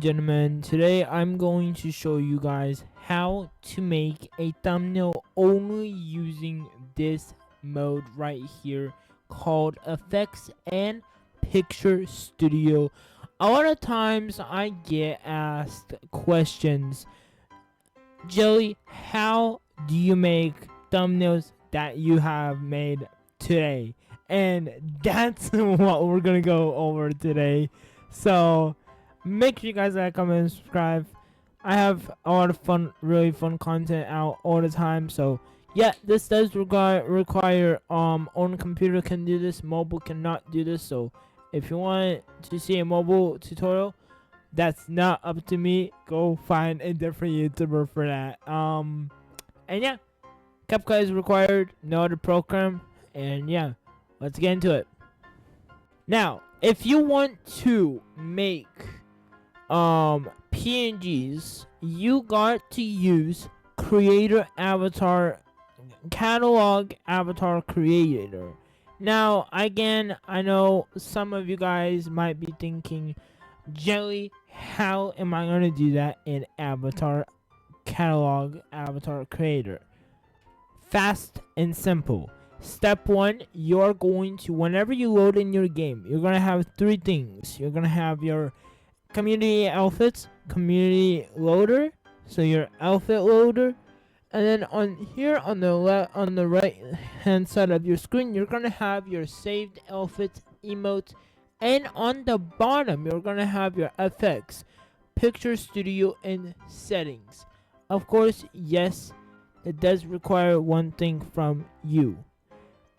gentlemen, today I'm going to show you guys how to make a thumbnail only using this mode right here called Effects and Picture Studio. A lot of times I get asked questions, Jelly, how do you make thumbnails that you have made today? And that's what we're gonna go over today. So make sure you guys like, comment, and subscribe. I have a lot of fun, really fun content out all the time. So yeah, this does require on computer can do this, mobile cannot do this. So if you want to see a mobile tutorial, that's not up to me. Go find a different YouTuber for that. And yeah, CapCut is required, no other program. And yeah, let's get into it. Now, if you want to make PNGs, you got to use Creator Avatar Catalog Avatar Creator. Now, again, I know some of you guys might be thinking, Jelly, how am I going to do that in Avatar Catalog Avatar Creator? Fast and simple. Step 1, you're going to, whenever you load in your game, you're going to have three things. You're going to have your community outfits, community loader, so your outfit loader, and then on here on the right hand side of your screen, you're going to have your saved outfits, emotes, and on the bottom, you're going to have your effects, picture studio, and settings. Of course, yes, it does require one thing from you,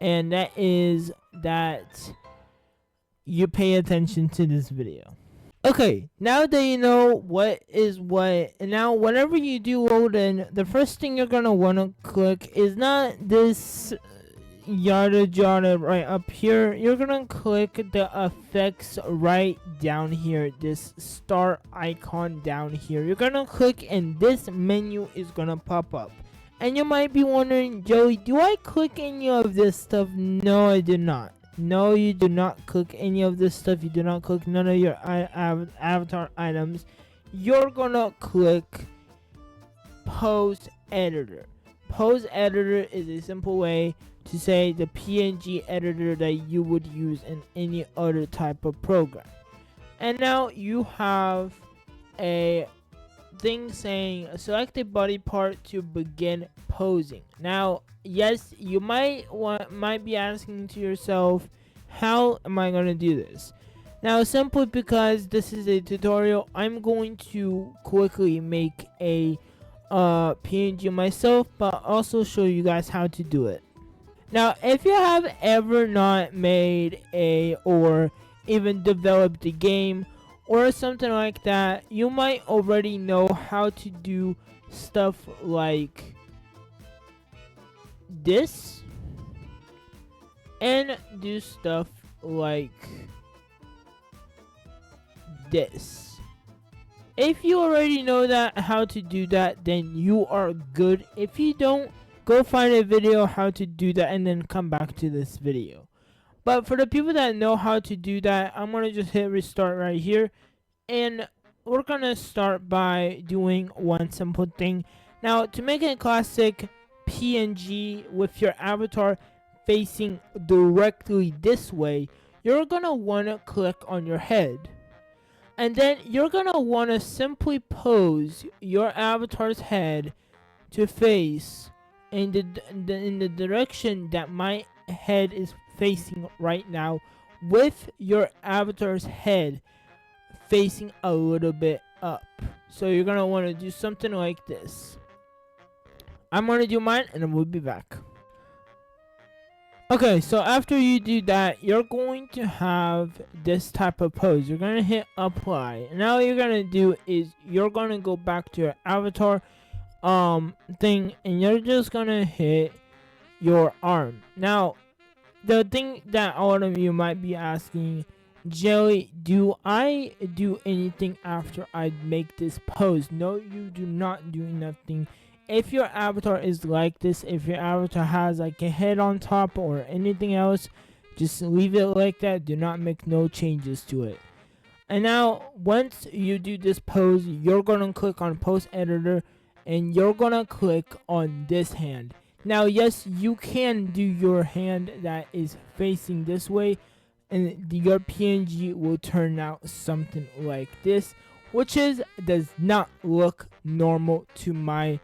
and that is that you pay attention to this video. Okay, now that you know what is what, and now whenever you do load in, the first thing you're gonna wanna click is not this yada yada right up here. You're gonna click the effects right down here, this star icon down here. You're gonna click and this menu is gonna pop up. And you might be wondering, Joey, do I click any of this stuff? No, I do not. No, you do not click any of this stuff. You do not click none of your avatar items. You're gonna click Pose Editor. Pose Editor is a simple way to say the PNG editor that you would use in any other type of program. And now you have a thing saying select a body part to begin posing. Now, yes, you might be asking to yourself, how am I going to do this? Now, simply because this is a tutorial, I'm going to quickly make a PNG myself, but also show you guys how to do it. Now, if you have ever not made or even developed a game or something like that, you might already know how to do stuff like this and do stuff like this. If you already know that how to do that, then you are good. If you don't, go find a video how to do that and then come back to this video. But for the people that know how to do that, I'm gonna just hit restart right here, and we're gonna start by doing one simple thing. Now, to make a classic PNG with your avatar facing directly this way, you're gonna wanna click on your head, and then you're gonna wanna simply pose your avatar's head to face in the direction that my head is facing right now, with your avatar's head facing a little bit up. So you're gonna want to do something like this. I'm gonna do mine and then we'll be back. Okay, so after you do that, you're going to have this type of pose. You're gonna hit apply, and now what you're gonna do is you're gonna go back to your avatar thing, and you're just gonna hit your arm. Now, the thing that a lot of you might be asking, Jelly, do I do anything after I make this pose? No, you do not do nothing. If your avatar is like this, if your avatar has like a head on top or anything else, just leave it like that. Do not make no changes to it. And now once you do this pose, you're gonna click on pose editor and you're gonna click on this hand. Now yes, you can do your hand that is facing this way, and your PNG will turn out something like this, which does not look normal to my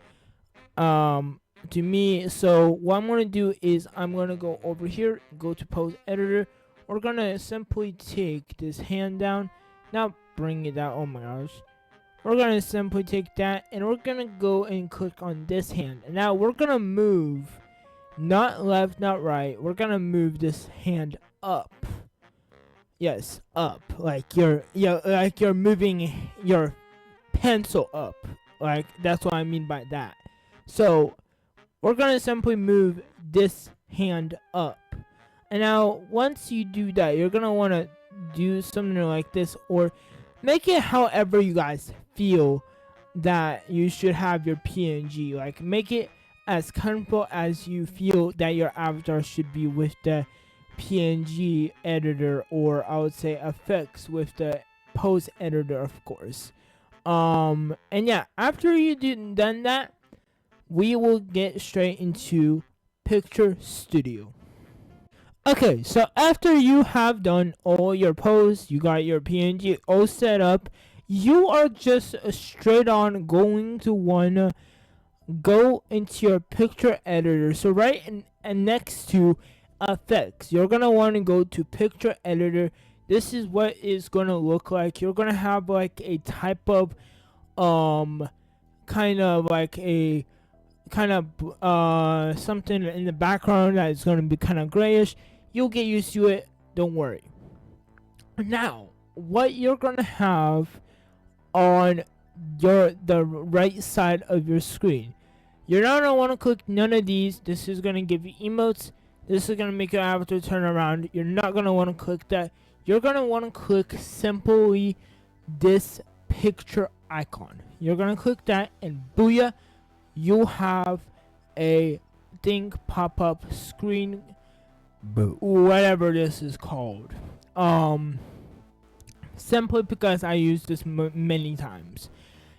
to me. So what I'm gonna do is I'm gonna go over here, go to pose editor. We're gonna simply take this hand down. Now bring it down. Oh my gosh. We're gonna simply take that and we're gonna go and click on this hand. And now we're gonna move, not left, not right. We're gonna move this hand up. Yes, up. Like you're moving your pencil up. Like that's what I mean by that. So we're gonna simply move this hand up. And now once you do that, you're gonna wanna do something like this, or make it however you guys feel that you should have your PNG. Like make it as comfortable as you feel that your avatar should be with the PNG editor, or I would say effects with the pose editor, of course. And yeah, after you done that, we will get straight into Picture Studio. Okay, so after you have done all your pose, you got your PNG all set up, you are just straight on going to wanna go into your picture editor. So right and next to effects, you're gonna want to go to picture editor. This is what it's gonna look like. You're gonna have like a type of kind of like a something in the background that is gonna be kind of grayish. You'll get used to it, don't worry. Now what you're gonna have on the right side of your screen, you're not gonna want to click none of these. This is gonna give you emotes. This is gonna make your avatar turn around. You're not gonna want to click that. You're gonna want to click simply this picture icon. You're gonna click that, and booyah, you'll have a thing pop up, screen, whatever this is called. Simply because I use this many times.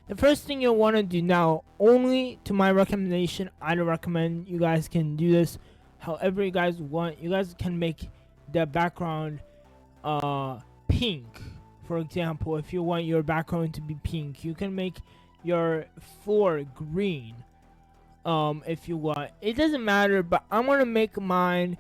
The first thing you'll want to do now, only to my recommendation, I don't recommend you guys can do this however you guys want. You guys can make the background pink. For example, if you want your background to be pink, you can make your floor green. If you want, it doesn't matter, but I'm gonna make mine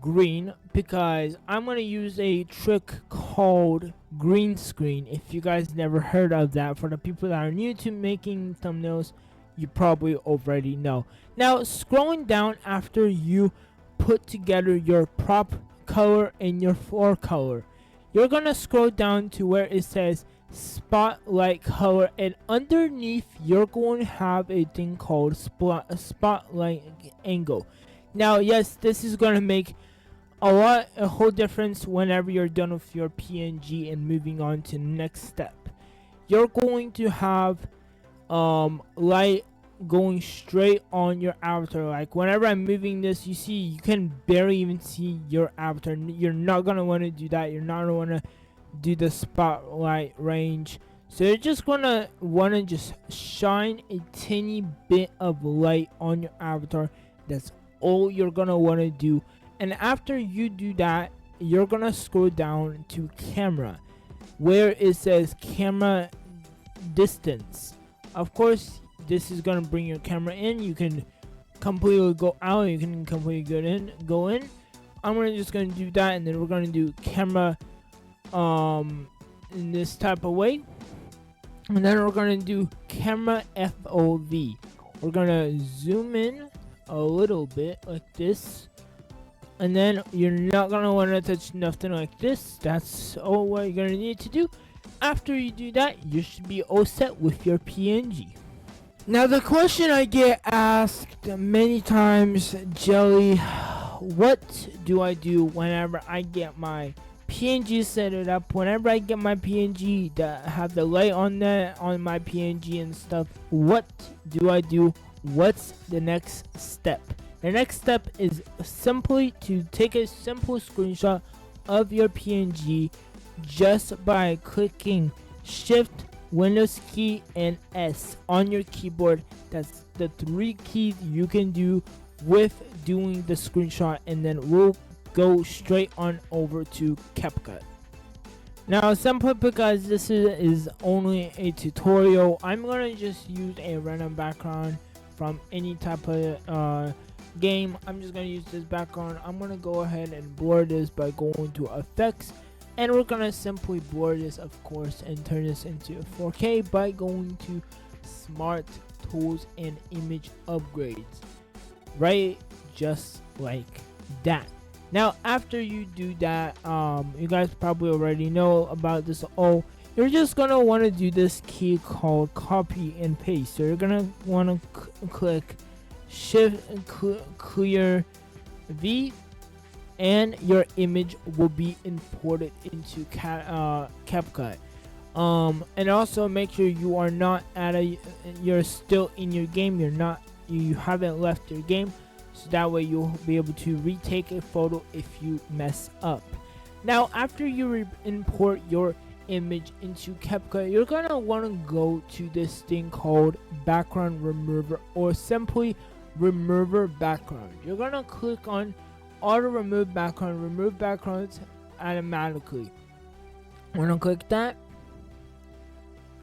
green because I'm gonna use a trick called green screen. If you guys never heard of that, for the people that are new to making thumbnails, you probably already know. Now scrolling down after you put together your prop color and your floor color, you're gonna scroll down to where it says spotlight color, and underneath you're going to have a thing called spotlight angle. Now yes, this is gonna make a whole difference whenever you're done with your PNG and moving on to the next step. You're going to have light going straight on your avatar. Like whenever I'm moving this, you see you can barely even see your avatar. You're not gonna want to do that. You're not gonna want to do the spotlight range. So you're just gonna want to just shine a teeny bit of light on your avatar. That's all you're gonna want to do. And after you do that, you're gonna scroll down to camera, where it says camera distance. Of course, this is gonna bring your camera in. You can completely go out, you can completely go in. I'm just gonna do that, and then we're gonna do camera in this type of way, and then we're gonna do camera FOV. We're gonna zoom in a little bit like this, and then you're not gonna want to touch nothing like this. That's all what you're gonna need to do. After you do that, you should be all set with your PNG. Now the question I get asked many times, Jelly, what do I do whenever I get my PNG set it up? Whenever I get my PNG that have the light on my PNG and stuff, what do I do? What's the next step? The next step is simply to take a simple screenshot of your PNG, just by clicking Shift, Windows key, and S on your keyboard. That's the 3 keys you can do with doing the screenshot, and then we'll go straight on over to CapCut. Now, simply because this is only a tutorial, I'm gonna just use a random background from any type of game. I'm just gonna use this background. I'm gonna go ahead and blur this by going to effects, and we're gonna simply blur this, of course, and turn this into 4K by going to smart tools and image upgrades, right? Just like that. Now, after you do that, you guys probably already know about this. You're just gonna want to do this key called copy and paste. So you're gonna want to click Shift and clear V, and your image will be imported into CapCut. And also make sure you are not you're still in your game. You haven't left your game. So that way you'll be able to retake a photo if you mess up. Now, after you import your image into CapCut, you're gonna want to go to this thing called background remover, or simply remover background. You're gonna click on auto remove backgrounds automatically. We're gonna click that,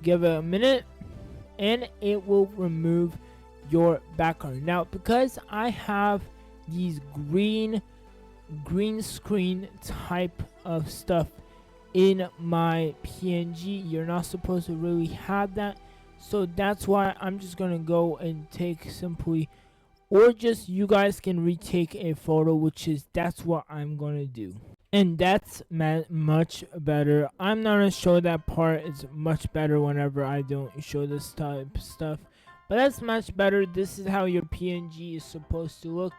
give it a minute, and it will remove your background. Now, because I have these green screen type of stuff in my PNG, you're not supposed to really have that. So that's why I'm just gonna go and take simply, or just you guys can retake a photo, that's what I'm gonna do. And that's much better. I'm not gonna show that part. It's much better whenever I don't show this type of stuff. But that's much better. This is how your PNG is supposed to look,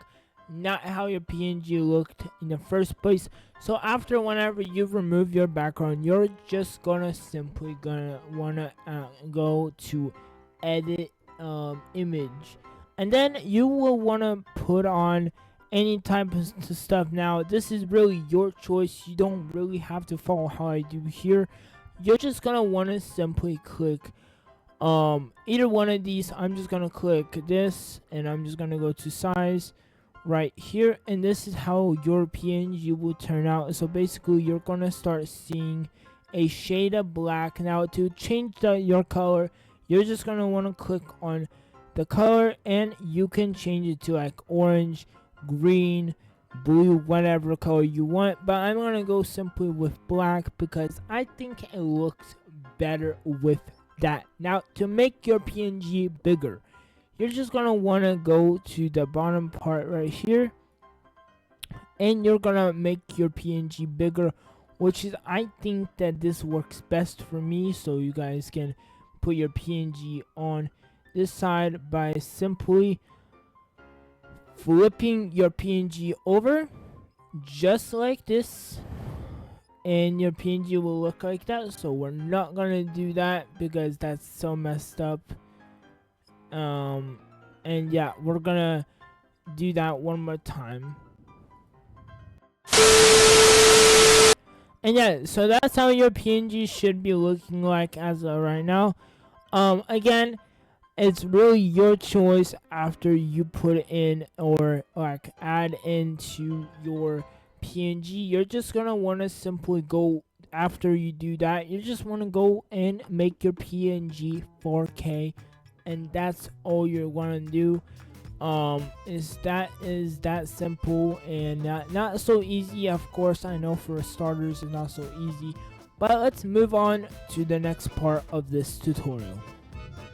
not how your PNG looked in the first place. So after, whenever you remove your background, you're just simply gonna wanna go to edit image, and then you will wanna put on any type of stuff. Now, this is really your choice. You don't really have to follow how I do here. You're just gonna wanna simply click either one of these. I'm just gonna click this, and I'm just gonna go to size right here, and this is how your PNG will turn out. So basically, you're gonna start seeing a shade of black. Now, to change your color, you're just gonna want to click on the color, and you can change it to like orange, green, blue, whatever color you want. But I'm gonna go simply with black because I think it looks better with that. Now, to make your PNG bigger, you're just gonna want to go to the bottom part right here, and you're gonna make your PNG bigger, which is, I think that this works best for me. So you guys can put your PNG on this side by simply flipping your PNG over just like this, and your PNG will look like that. So we're not gonna do that because that's so messed up. And yeah, we're gonna do that one more time. And yeah, so that's how your PNG should be looking like as of right now. Again, it's really your choice after you put in or like add into your PNG. You're just gonna want to simply go, after you do that, you just want to go and make your PNG 4K, and that's all you're gonna do. Is that simple and not so easy. Of course, I know for starters it's not so easy, but let's move on to the next part of this tutorial.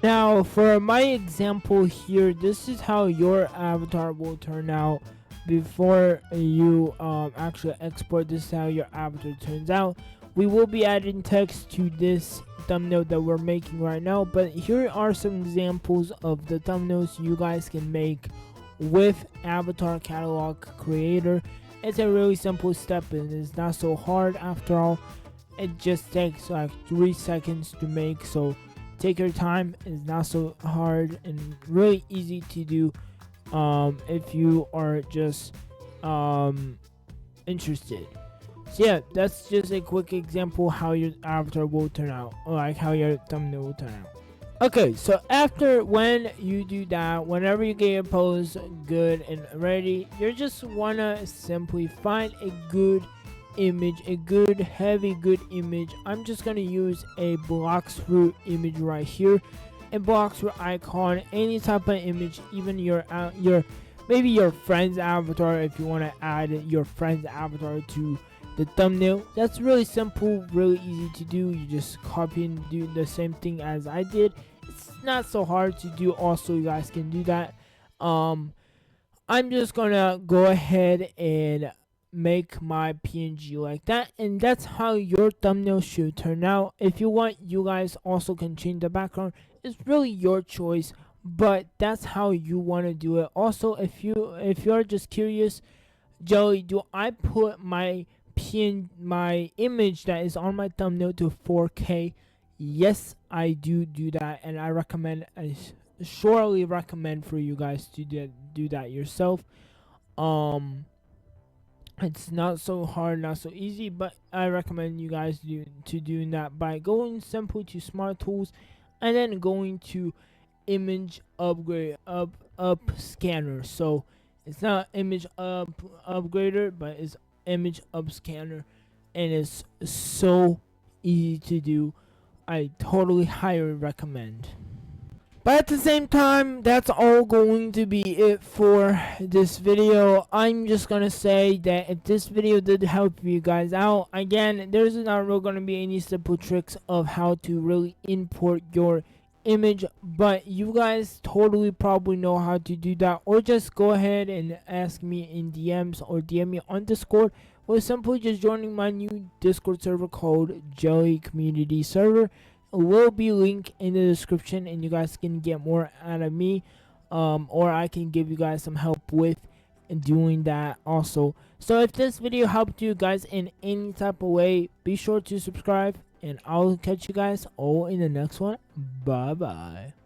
Now, for my example here, this is how your avatar will turn out before you actually export. This is how your avatar turns out. We will be adding text to this thumbnail that we're making right now, but here are some examples of the thumbnails you guys can make with Avatar Catalog Creator. It's a really simple step, and it's not so hard after all. It just takes like 3 seconds to make, so take your time. It's not so hard and really easy to do if you are just interested. So yeah, that's just a quick example how your avatar will turn out, or like how your thumbnail will turn out. Okay, so after when you do that, whenever you get your pose good and ready, you just wanna simply find a good image, a good heavy good image. I'm just gonna use a blocks fruit image right here, a blocks fruit icon, any type of image, even your maybe your friend's avatar if you want to add your friend's avatar to the thumbnail. That's really simple, really easy to do. You just copy and do the same thing as I did. It's not so hard to do. Also, you guys can do that. I'm just gonna go ahead and make my PNG like that, and that's how your thumbnail should turn out. If you want, you guys also can change the background. It's really your choice, but that's how you want to do it. Also, if you're just curious, Joey, do I put my my image that is on my thumbnail to 4K? Yes, I do that, and I recommend, I surely recommend for you guys to do that yourself. Um, it's not so hard, not so easy, but I recommend you guys doing that by going simply to Smart Tools, and then going to Image Upgrade up Scanner. So it's not Image Upgrader, but it's Image Up Scanner, and it's so easy to do. I totally highly recommend. But at the same time, that's all going to be it for this video. I'm just gonna say that if this video did help you guys out, again, there's not really gonna be any simple tricks of how to really import your image, but you guys totally probably know how to do that, or just go ahead and ask me in DMs or DM me on Discord, or simply just joining my new Discord server called Jelly Community Server. It will be linked in the description, and you guys can get more out of me, or I can give you guys some help with doing that also. So if this video helped you guys in any type of way, be sure to subscribe, and I'll catch you guys all in the next one. Bye bye.